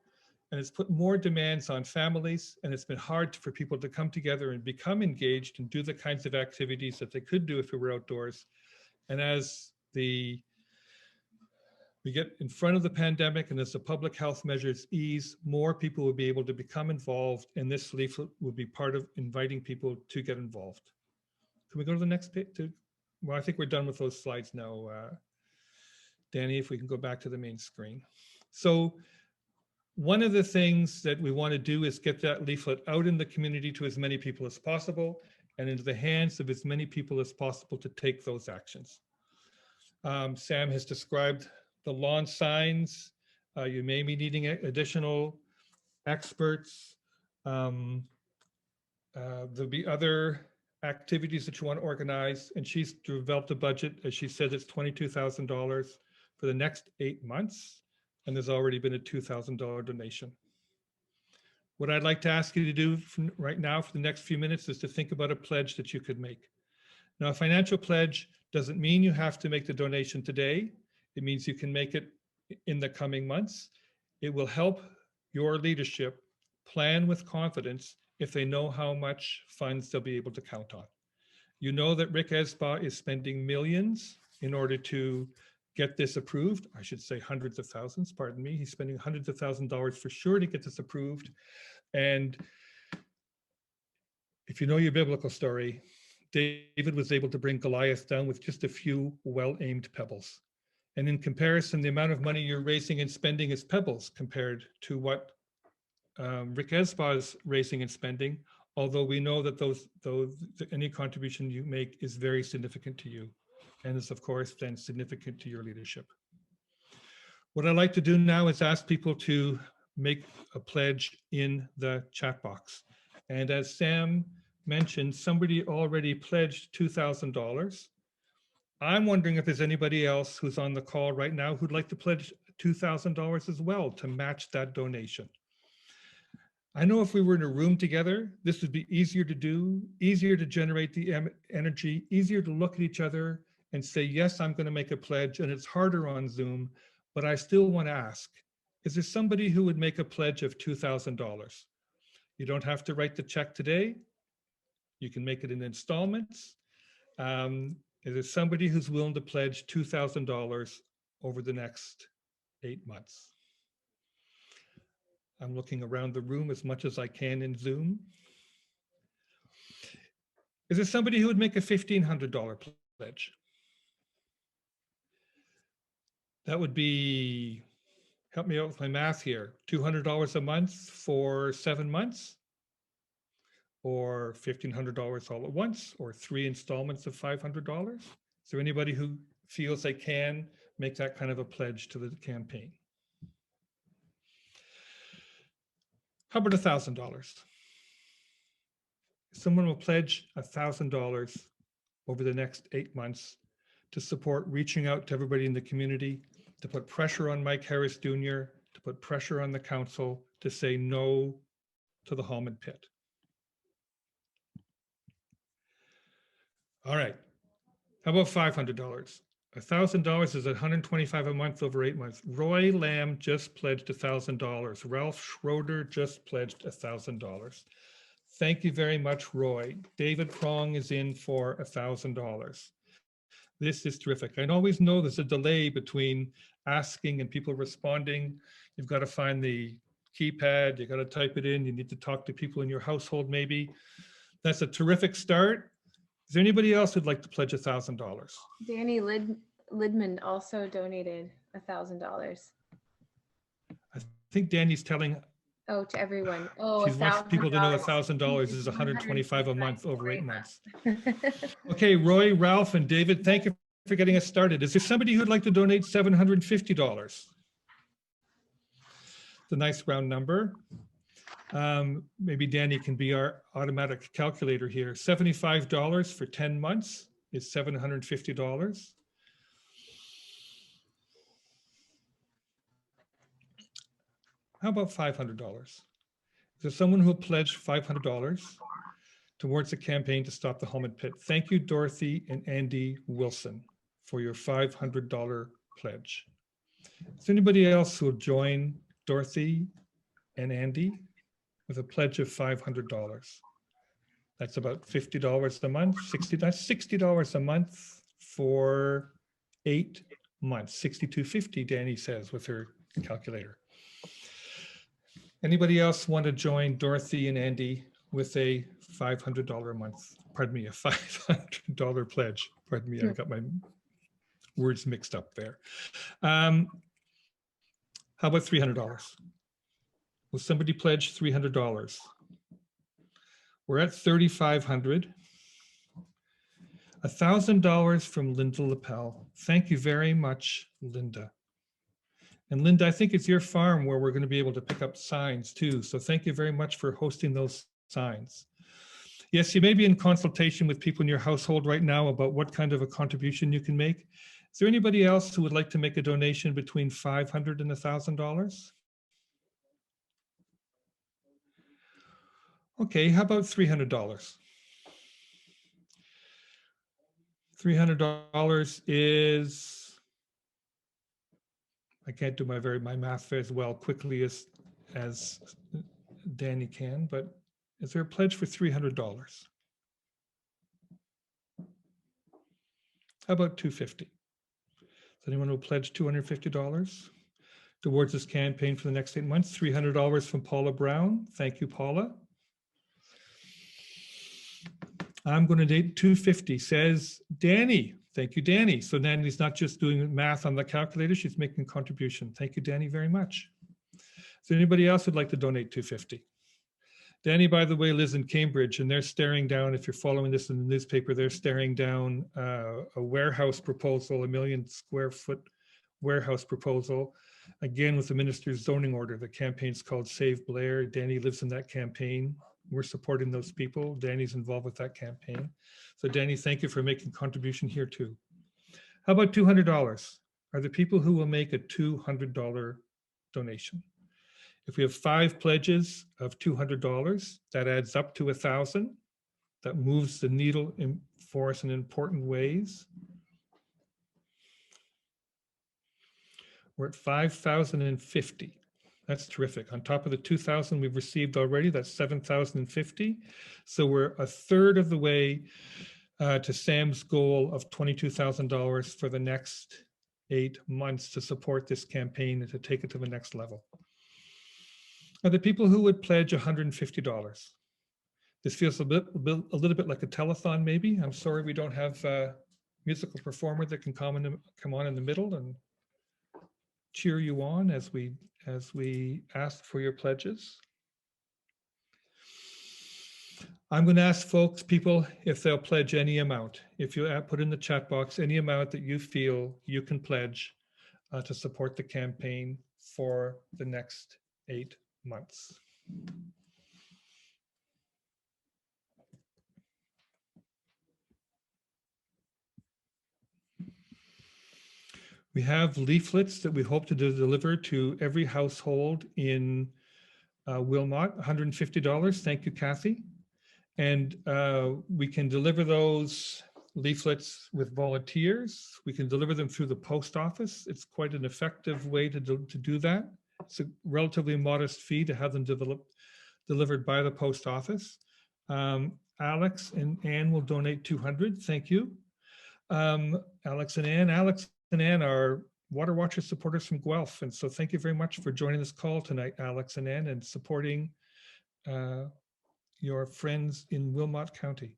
And it's put more demands on families, and it's been hard for people to come together and become engaged and do the kinds of activities that they could do if we were outdoors. And as we get in front of the pandemic and as the public health measures ease, more people will be able to become involved, and this leaflet will be part of inviting people to get involved. Can we go to the next page? Well, I think we're done with those slides now, Danny, if we can go back to the main screen. So one of the things that we want to do is get that leaflet out in the community to as many people as possible and into the hands of as many people as possible to take those actions. Sam has described the lawn signs. You may be needing additional experts. There'll be other activities that you want to organize, and she's developed a budget. As she said, it's $22,000 for the next 8 months, and there's already been a $2,000 donation. What I'd like to ask you to do right now for the next few minutes is to think about a pledge that you could make. Now, a financial pledge doesn't mean you have to make the donation today. It means you can make it in the coming months. It will help your leadership plan with confidence if they know how much funds they'll be able to count on. You know that Rick Esba is spending millions in order to get this approved. I should say hundreds of thousands, pardon me. He's spending hundreds of thousands of dollars for sure to get this approved. And if you know your biblical story, David was able to bring Goliath down with just a few well-aimed pebbles. And in comparison, the amount of money you're raising and spending is pebbles compared to what Rick Esba is raising and spending, although we know that any contribution you make is very significant to you and is, of course, then significant to your leadership. What I'd like to do now is ask people to make a pledge in the chat box. And as Sam mentioned, somebody already pledged $2,000. I'm wondering if there's anybody else who's on the call right now who'd like to pledge $2,000 as well to match that donation. I know if we were in a room together, this would be easier to do, easier to generate the energy, easier to look at each other and say, yes, I'm going to make a pledge. And it's harder on Zoom, but I still want to ask, is there somebody who would make a pledge of $2,000? You don't have to write the check today. You can make it in installments. Is there somebody who's willing to pledge $2,000 over the next 8 months? I'm looking around the room as much as I can in Zoom. Is there somebody who would make a $1,500 pledge? That would be, help me out with my math here, $200 a month for 7 months? Or $1,500 all at once, or 3 installments of $500? Is there anybody who feels they can make that kind of a pledge to the campaign? How about $1,000? Someone will pledge $1,000 over the next 8 months to support reaching out to everybody in the community, to put pressure on Mike Harris Jr., to put pressure on the council to say no to the Hallman Pit. All right, how about $500? $1,000 is $125 a month over 8 months. Roy Lamb just pledged $1,000. Ralph Schroeder just pledged $1,000. Thank you very much, Roy. David Prong is in for $1,000. This is terrific. I always know there's a delay between asking and people responding. You've got to find the keypad, you got to type it in, you need to talk to people in your household maybe. That's a terrific start. Is there anybody else who'd like to pledge $1,000? Danny Lidman also donated $1,000. I think Danny's telling. Oh, to everyone. Oh, she wants people to know $1,000 is $125 a month over 8 months. Okay, Roy, Ralph, and David, thank you for getting us started. Is there somebody who'd like to donate $750? It's a nice round number. Maybe Danny can be our automatic calculator here. $75 for 10 months is $750. How about $500? Is there someone who will pledge $500 towards a campaign to stop the Hallman Pit? Thank you, Dorothy and Andy Wilson, for your $500 pledge. Is there anybody else who will join Dorothy and Andy with a pledge of $500? That's about $50 a month, that's $60 a month for 8 months, $62.50, Danny says with her calculator. Anybody else want to join Dorothy and Andy with a $500 a month, pardon me, a $500 pledge? Pardon me, I got my words mixed up there. How about $300? Will somebody pledge $300? We're at $3,500. $1,000 from Linda Lapel. Thank you very much, Linda. And Linda, I think it's your farm where we're going to be able to pick up signs too. So thank you very much for hosting those signs. Yes, you may be in consultation with people in your household right now about what kind of a contribution you can make. Is there anybody else who would like to make a donation between $500 and $1,000? Okay, how about $300? $300 is, I can't do my math as well quickly as Danny can, but is there a pledge for $300? How about $250? Does anyone who pledge $250 towards this campaign for the next 8 months? $300 from Paula Brown. Thank you, Paula. I'm going to date $250, says Danny. Thank you, Danny. So Danny's not just doing math on the calculator, she's making a contribution. Thank you, Danny, very much. Is there anybody else who'd like to donate $250? Danny, by the way, lives in Cambridge, and they're staring down, if you're following this in the newspaper, they're staring down a warehouse proposal, 1 million square foot warehouse proposal, again with the minister's zoning order. The campaign's called Save Blair. Danny lives in that campaign. We're supporting those people. Danny's involved with that campaign. So Danny, thank you for making a contribution here too. How about $200? Are there people who will make a $200 donation? If we have 5 pledges of $200, that adds up to 1,000. That moves the needle for us in important ways. We're at 5,050. That's terrific. On top of the 2,000 we've received already, that's 7,050. So we're a third of the way to Sam's goal of $22,000 for the next 8 months to support this campaign and to take it to the next level. Are there people who would pledge $150? This feels a little bit like a telethon, maybe. I'm sorry we don't have a musical performer that can come on in the middle and cheer you on as we ask for your pledges. I'm going to ask people if they'll pledge any amount. If you put in the chat box any amount that you feel you can pledge to support the campaign for the next 8 months. We have leaflets that we hope to deliver to every household in Wilmot, $150. Thank you, Kathy. And we can deliver those leaflets with volunteers. We can deliver them through the post office. It's quite an effective way to do that. It's a relatively modest fee to have them delivered by the post office. Alex and Anne will donate $200. Thank you. Alex and Anne are Water Watcher supporters from Guelph. And so thank you very much for joining this call tonight, Alex and Anne, and supporting your friends in Wilmot County.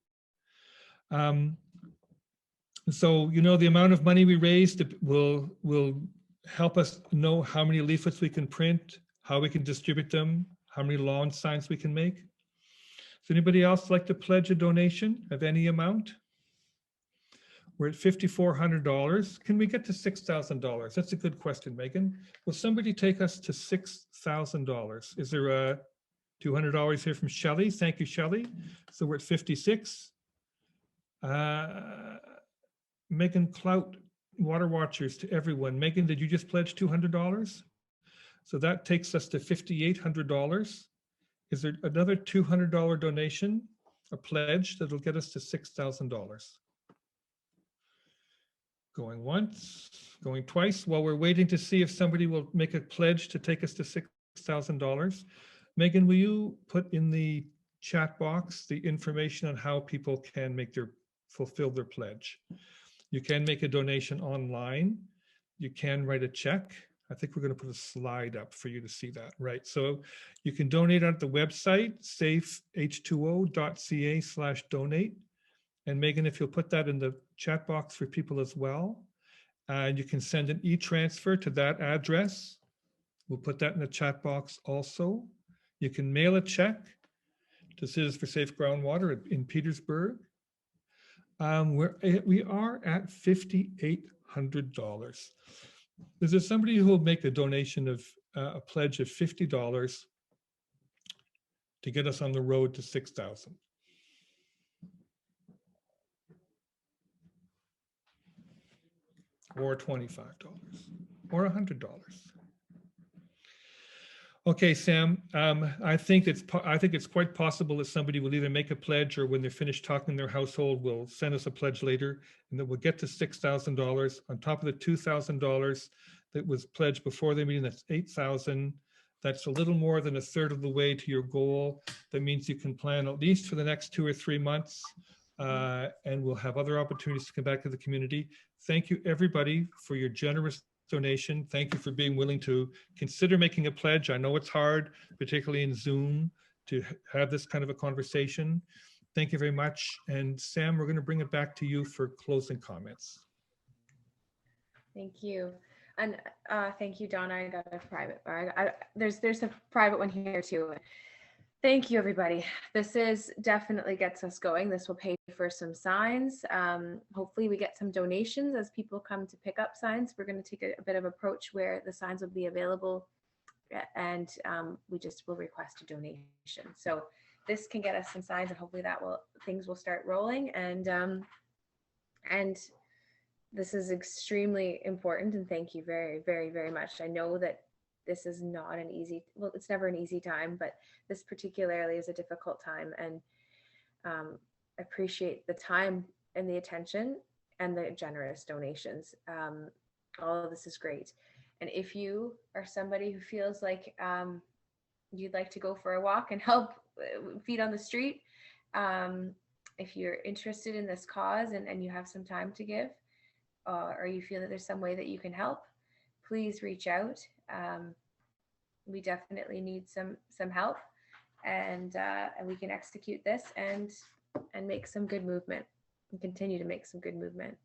So, you know, the amount of money we raised will help us know how many leaflets we can print, how we can distribute them, how many lawn signs we can make. Does anybody else like to pledge a donation of any amount? We're at $5,400. Can we get to $6,000? That's a good question, Megan. Will somebody take us to $6,000? Is there a $200 here from Shelley? Thank you, Shelley. So we're at 56. Megan Clout, Water Watchers to everyone. Megan, did you just pledge $200? So that takes us to $5,800. Is there another $200 donation, a pledge that'll get us to $6,000? Going once, going twice. While we're waiting to see if somebody will make a pledge to take us to $6,000. Megan, will you put in the chat box the information on how people can fulfill their pledge? You can make a donation online. You can write a check. I think we're going to put a slide up for you to see that, right? So you can donate at the website, safeh2o.ca/donate. And Megan, if you'll put that in the chat box for people as well. You can send an e-transfer to that address. We'll put that in the chat box also. You can mail a check to Citizens for Safe Groundwater in Petersburg. We are at $5,800. Is there somebody who will make a donation of a pledge of $50 to get us on the road to 6,000? Or $25 or $100? Okay, Sam, I think it's quite possible that somebody will either make a pledge or when they're finished talking in their household will send us a pledge later, and that we'll get to $6,000 on top of the $2,000 that was pledged before the meeting. That's $8,000. That's a little more than a third of the way to your goal. That means you can plan at least for the next 2 or 3 months, and we'll have other opportunities to come back to the community. Thank you, everybody, for your generous donation. Thank you for being willing to consider making a pledge. I know it's hard, particularly in Zoom, to have this kind of a conversation. Thank you very much. And Sam, we're going to bring it back to you for closing comments. Thank you. And thank you, Donna. I got a private, there's a private one here too. Thank you, everybody. This is definitely gets us going. This will pay for some signs. Hopefully we get some donations as people come to pick up signs. We're going to take a bit of approach where the signs will be available, and we just will request a donation. So this can get us some signs, and hopefully things will start rolling. And this is extremely important. And thank you very, very, very much. I know that this is not an easy, well, it's never an easy time, but this particularly is a difficult time, and appreciate the time and the attention and the generous donations. All of this is great. And if you are somebody who feels like you'd like to go for a walk and help feet on the street, if you're interested in this cause and you have some time to give, or you feel that there's some way that you can help, please reach out. We definitely need some help, and we can execute this and make some good movement and continue to make some good movement.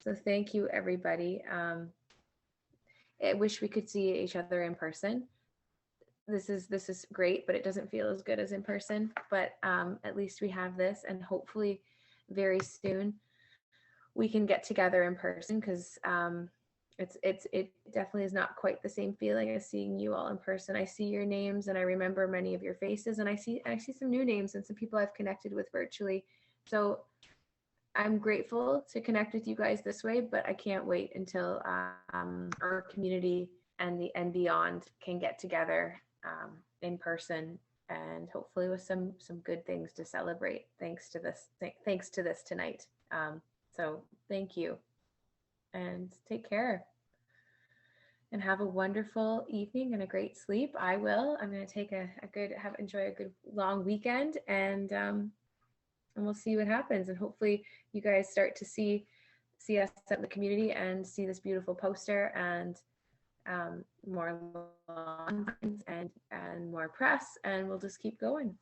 So thank you, everybody. I wish we could see each other in person. This is great, but it doesn't feel as good as in person. But at least we have this, and hopefully very soon we can get together in person, because it definitely is not quite the same feeling as seeing you all in person. I see your names and I remember many of your faces, and I see some new names and some people I've connected with virtually. So I'm grateful to connect with you guys this way, but I can't wait until our community and beyond can get together in person, and hopefully with some good things to celebrate thanks to this tonight. So thank you, and take care, and have a wonderful evening and a great sleep. I will. I'm going to take enjoy a good long weekend, and we'll see what happens. And hopefully you guys start to see us out in the community and see this beautiful poster, and more lawns and more press, and we'll just keep going.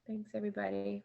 Thanks, everybody.